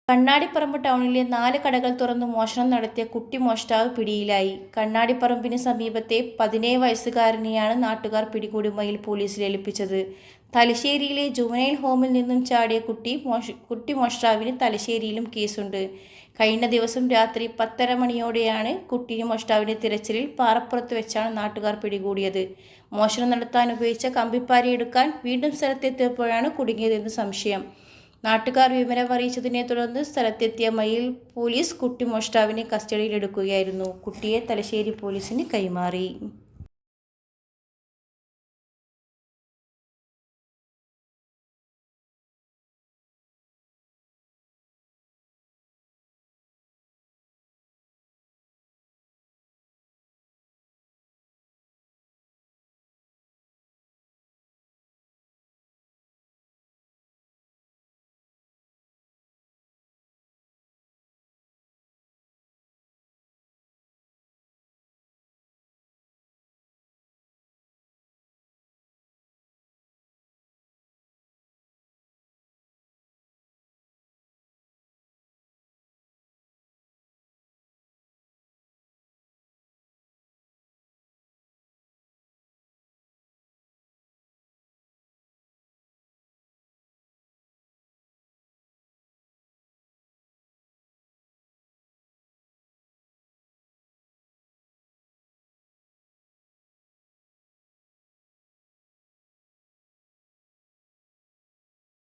കണ്ണാടിപ്പറമ്പ് ടൗണിലെ 4 കടകൾ തുറന്നു മോഷണം നടത്തിയ കുട്ടി മോഷ്ടാവ് പിടിയിലായി. കണ്ണാടിപ്പറമ്പിന് സമീപത്തെ 17 വയസ്സുകാരനെയാണ് നാട്ടുകാർ പിടികൂടി മയിൽ പോലീസിൽ ഏൽപ്പിച്ചത്. തലശ്ശേരിയിലെ ജുവനൈൽ ഹോമിൽ നിന്നും ചാടിയ കുട്ടി മോഷ്ടാവിന് തലശ്ശേരിയിലും കേസുണ്ട്. കഴിഞ്ഞ ദിവസം രാത്രി 10:30 മണിയോടെയാണ് കുട്ടി മോഷ്ടാവിന്റെ തിരച്ചിലിൽ പാറപ്പുറത്ത് വെച്ചാണ് നാട്ടുകാർ പിടികൂടിയത്. മോഷണം നടത്താൻ ഉപയോഗിച്ച കമ്പിപ്പാര എടുക്കാൻ വീണ്ടും സ്ഥലത്തെത്തിയപ്പോഴാണ് കുടുങ്ങിയതെന്ന് സംശയം. നാട്ടുകാർ വിവരമറിയിച്ചതിനെ തുടർന്ന് സ്ഥലത്തെത്തിയ മയിൽ പോലീസ് കുട്ടി മോഷ്ടാവിനെ കസ്റ്റഡിയിലെടുക്കുകയായിരുന്നു. കുട്ടിയെ തലശ്ശേരി പോലീസിന് കൈമാറി.